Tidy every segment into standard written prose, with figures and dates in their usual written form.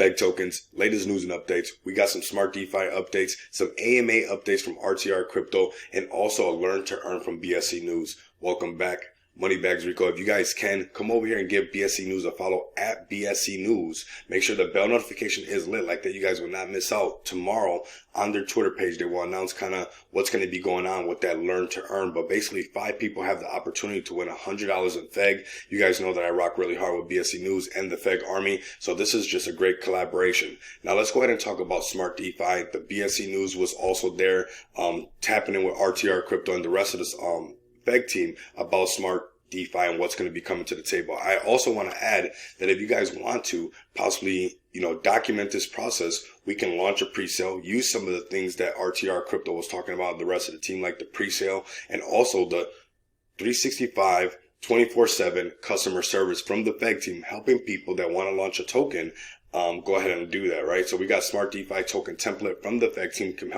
Fed tokens, latest news and updates. We got some smart DeFi updates, some AMA updates from RTR Crypto, and also a learn to earn from BSC.NEWS. Welcome back. Moneybags Rico, if you guys can, come over here and give BSC.NEWS a follow at BSC.NEWS. Make sure the bell notification is lit like that. You guys will not miss out. Tomorrow on their Twitter page, they will announce kind of what's going to be going on with that learn to earn. But basically, 5 people have the opportunity to win $100 in FEG. You guys know that I rock really hard with BSC.NEWS and the FEG Army. So this is just a great collaboration. Now let's go ahead and talk about smart DeFi. The BSC.NEWS was also there, tapping in with RTR Crypto and the rest of this, FEG team about smart DeFi and what's going to be coming to the table. I also want to add that if you guys want to possibly, document this process, we can launch a pre-sale, use some of the things that RTR Crypto was talking about, the rest of the team, like the pre-sale and also the 365 24/7 customer service from the FEG team, helping people that want to launch a token, go ahead and do that, right? So we got smart DeFi token template from the FEG team can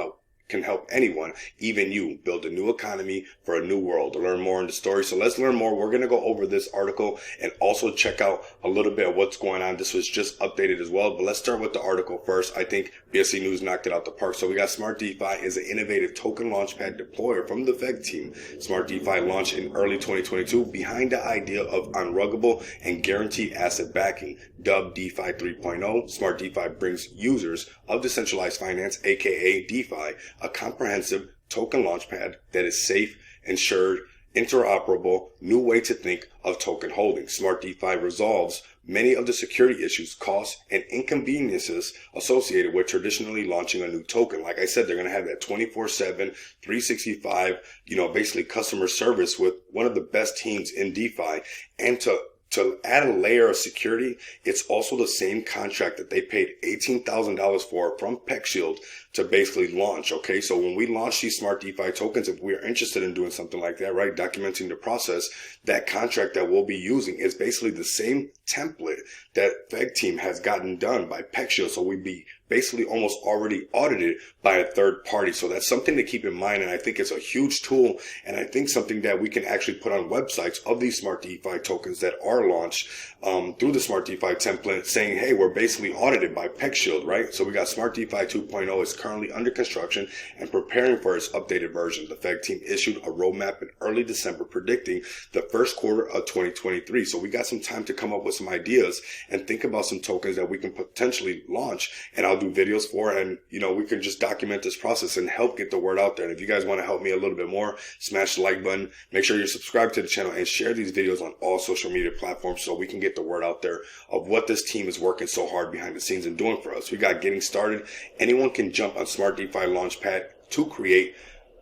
help anyone, even you, build a new economy for a new world. To learn more in the story, so let's learn more. We're going to go over this article and also check out a little bit of what's going on. This was just updated as well, but let's start with the article first. I think BSC.NEWS knocked it out the park. So we got Smart DeFi is an innovative token launchpad deployer from the FEG team. Smart DeFi launched in early 2022 behind the idea of unruggable and guaranteed asset backing. Dubbed DeFi 3.0, Smart DeFi brings users of decentralized finance, aka DeFi, a comprehensive token launchpad that is safe, insured, interoperable, new way to think of token holding. Smart DeFi resolves many of the security issues, costs, and inconveniences associated with traditionally launching a new token. Like I said, they're going to have that 24/7, 365, basically customer service with one of the best teams in DeFi. And to add a layer of security, it's also the same contract that they paid $18,000 for from PeckShield to basically launch. Okay, so when we launch these smart DeFi tokens, if we are interested in doing something like that, right, documenting the process, that contract that we'll be using is basically the same template that FEG team has gotten done by PeckShield. So we'd be basically almost already audited by a third party. So that's something to keep in mind. And I think it's a huge tool. And I think something that we can actually put on websites of these smart DeFi tokens that are launched through the smart DeFi template, saying, hey, we're basically audited by PeckShield, right? So we got Smart DeFi 2.0 is currently under construction and preparing for its updated version. The FEG team issued a roadmap in early December predicting the first quarter of 2023. So we got some time to come up with some ideas and think about some tokens that we can potentially launch. And I'll do videos for, and we can just document this process and help get the word out there. And if you guys want to help me a little bit more, smash the like button, make sure you're subscribed to the channel, and share these videos on all social media platforms so we can get the word out there of what this team is working so hard behind the scenes and doing for us. We got getting started. Anyone can jump on Smart DeFi Launchpad to create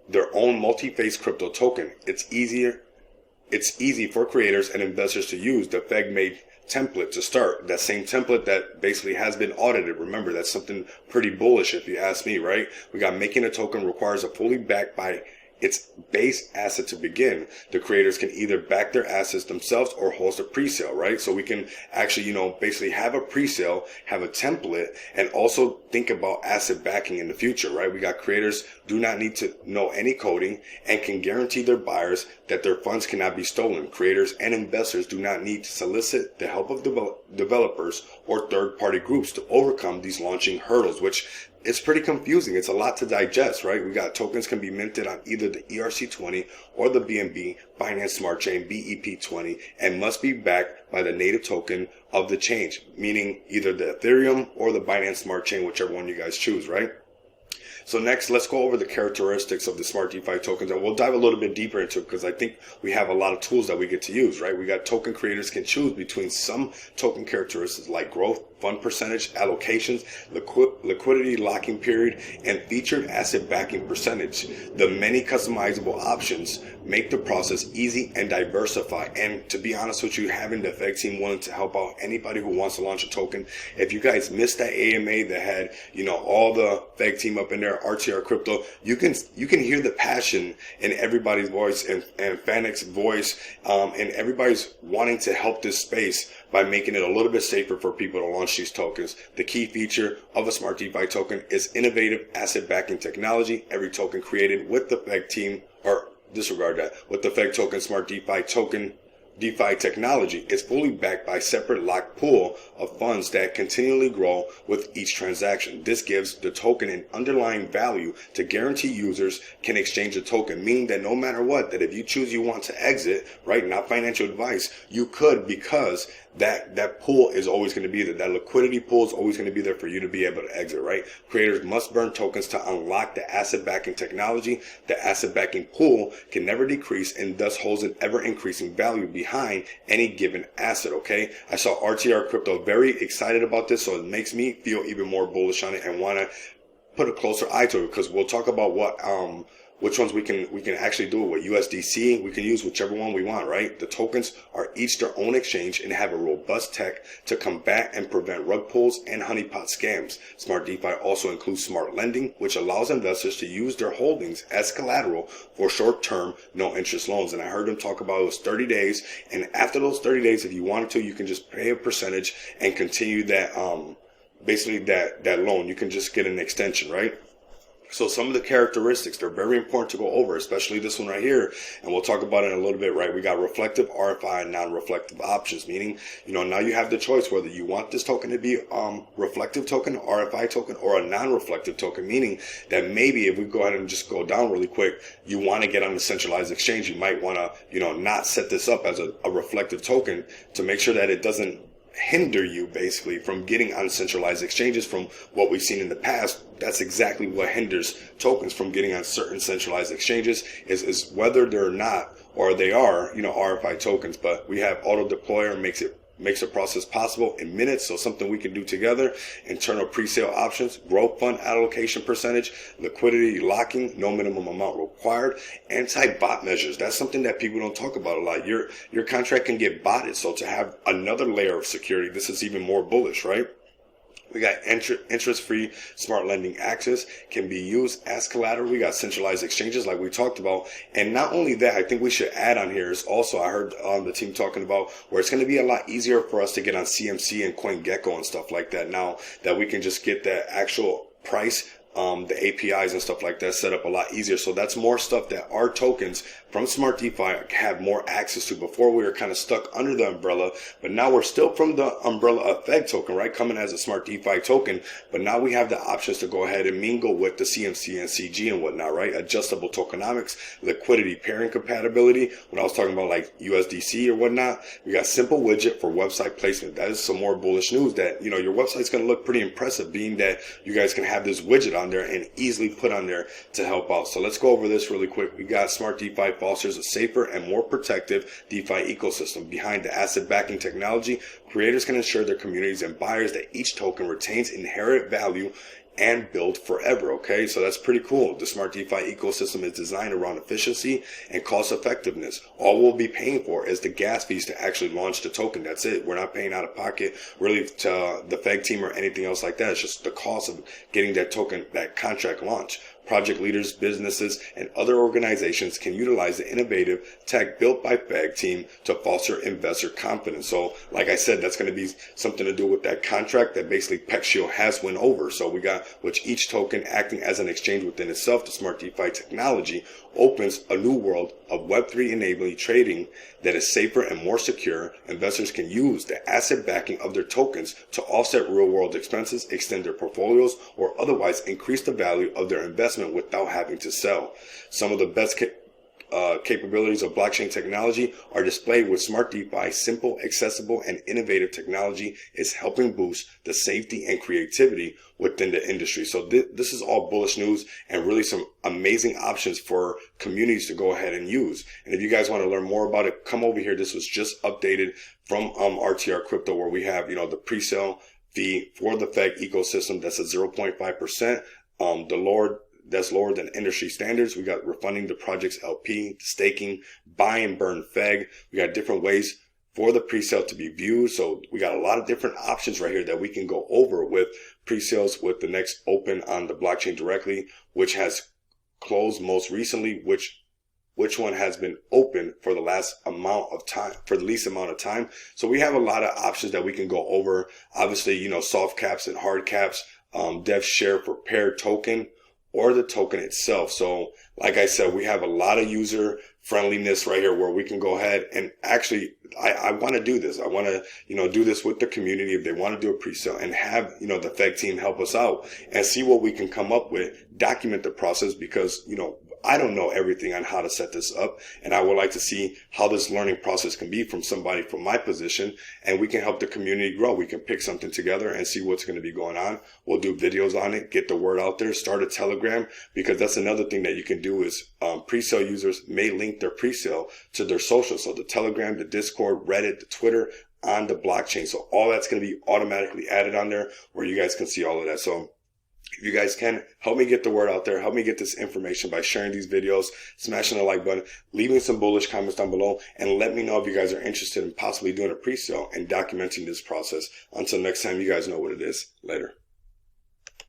their own multi-phase crypto token. It's easy for creators and investors to use. The FEG made template to start, that same template that basically has been audited. Remember, that's something pretty bullish if you ask me, right? We got making a token requires a fully backed by its base asset to begin. The creators can either back their assets themselves or host a pre-sale, right? So we can actually, basically have a pre-sale, have a template, and also think about asset backing in the future, right? We got creators do not need to know any coding and can guarantee their buyers that their funds cannot be stolen. Creators and investors do not need to solicit the help of developers or third-party groups to overcome these launching hurdles, which it's pretty confusing. It's a lot to digest, right? We got tokens can be minted on either the ERC20 or the BNB Binance Smart Chain BEP20 and must be backed by the native token of the chain, meaning either the Ethereum or the Binance Smart Chain, whichever one you guys choose, right? So next, let's go over the characteristics of the Smart DeFi tokens, and we'll dive a little bit deeper into it because I think we have a lot of tools that we get to use, right? We got token creators can choose between some token characteristics like growth, fund percentage, allocations, liquidity locking period, and featured asset backing percentage. The many customizable options make the process easy and diversify. And to be honest with you, having the FEG team willing to help out anybody who wants to launch a token. If you guys missed that AMA that had, all the FEG team up in there, RTR Crypto, you can hear the passion in everybody's voice and Fanix's voice, and everybody's wanting to help this space by making it a little bit safer for people to launch these tokens. The key feature of a Smart DeFi token is innovative asset backing technology. Every token created with the FEG team, or disregard that, with the FEG token Smart DeFi token DeFi technology is fully backed by a separate locked pool of funds that continually grow with each transaction. This gives the token an underlying value to guarantee users can exchange the token, meaning that no matter what, that if you choose you want to exit, right, not financial advice, you could, because that pool is always going to be there. That liquidity pool is always going to be there for you to be able to exit, right? Creators must burn tokens to unlock the asset backing technology. The asset backing pool can never decrease and thus holds an ever increasing value behind any given asset, okay? I saw RTR Crypto very excited about this, so it makes me feel even more bullish on it and want to put a closer eye to it, because we'll talk about which ones we can actually do it with. USDC, we can use whichever one we want, right? The tokens are each their own exchange and have a robust tech to combat and prevent rug pulls and honeypot scams. Smart DeFi also includes smart lending, which allows investors to use their holdings as collateral for short-term, no-interest loans. And I heard them talk about it was 30 days. And after those 30 days, if you wanted to, you can just pay a percentage and continue that, basically that loan. You can just get an extension, right? So some of the characteristics, they're very important to go over, especially this one right here. And we'll talk about it in a little bit, right? We got reflective, RFI, and non-reflective options, meaning, now you have the choice whether you want this token to be reflective token, RFI token, or a non-reflective token, meaning that maybe if we go ahead and just go down really quick, you want to get on the centralized exchange. You might want to, not set this up as a reflective token to make sure that it doesn't hinder you basically from getting on centralized exchanges. From what we've seen in the past, that's exactly what hinders tokens from getting on certain centralized exchanges is whether they're not, or they are, RFI tokens. But we have auto deployer, makes the process possible in minutes. So something we can do together. Internal pre-sale options, growth fund allocation percentage, liquidity locking, no minimum amount required, anti-bot measures. That's something that people don't talk about a lot. Your contract can get botted. So to have another layer of security, this is even more bullish, right? We got interest-free smart lending access, can be used as collateral. We got centralized exchanges like we talked about. And not only that, I think we should add on here is also, I heard the team talking about where it's going to be a lot easier for us to get on CMC and CoinGecko and stuff like that now that we can just get the actual price, the APIs and stuff like that set up a lot easier. So that's more stuff that our tokens from Smart DeFi have more access to. Before we were kind of stuck under the umbrella, but now we're still from the umbrella of FEG token, right? Coming as a Smart DeFi token, but now we have the options to go ahead and mingle with the CMC and CG and whatnot, right? Adjustable tokenomics, liquidity pairing compatibility. When I was talking about like USDC or whatnot, we got simple widget for website placement. That is some more bullish news that, your website's going to look pretty impressive, being that you guys can have this widget on there and easily put on there to help out. So let's go over this really quick. We got Smart DeFi fosters a safer and more protective DeFi ecosystem. Behind the asset backing technology, creators can ensure their communities and buyers that each token retains inherent value and build forever. Okay, so that's pretty cool. The Smart DeFi ecosystem is designed around efficiency and cost effectiveness. All we'll be paying for is the gas fees to actually launch the token. That's it. We're not paying out of pocket really to the FEG team or anything else like that. It's just the cost of getting that token, that contract launch. Project leaders, businesses, and other organizations can utilize the innovative tech built by FEG team to foster investor confidence. So, like I said, that's going to be something to do with that contract that basically PeckShield has went over. So we got, which each token acting as an exchange within itself, the Smart DeFi technology opens a new world of Web3 enabling trading that is safer and more secure. Investors can use the asset backing of their tokens to offset real world expenses, extend their portfolios, or otherwise increase the value of their investment without having to sell. Some of the best capabilities of blockchain technology are displayed with Smart DeFi. Simple, accessible, and innovative technology is helping boost the safety and creativity within the industry. So this is all bullish news and really some amazing options for communities to go ahead and use. And if you guys want to learn more about it, come over here. This was just updated from RTR Crypto, where we have, the pre-sale fee for the FEG ecosystem. That's at 0.5%. That's lower than industry standards. We got refunding the project's LP, staking, buy and burn FEG. We got different ways for the pre-sale to be viewed. So we got a lot of different options right here that we can go over with pre-sales with the next open on the blockchain directly, which has closed most recently, which one has been open for the least amount of time. So we have a lot of options that we can go over. Obviously, soft caps and hard caps, dev share for paired token, or the token itself. So like I said, we have a lot of user friendliness right here where we can go ahead and actually, I want to do this. I want to, do this with the community if they want to do a pre-sale, and have, the FEC team help us out and see what we can come up with, document the process, because, I don't know everything on how to set this up, and I would like to see how this learning process can be from somebody from my position, and we can help the community grow. We can pick something together and see what's going to be going on. We'll do videos on it, get the word out there, start a Telegram, because that's another thing that you can do is pre-sale users may link their pre-sale to their social. So the Telegram, the Discord, Reddit, the Twitter on the blockchain. So all that's going to be automatically added on there where you guys can see all of that. So if you guys can, help me get the word out there. Help me get this information by sharing these videos, smashing the like button, leaving some bullish comments down below, and let me know if you guys are interested in possibly doing a pre-sale and documenting this process. Until next time, you guys know what it is. Later.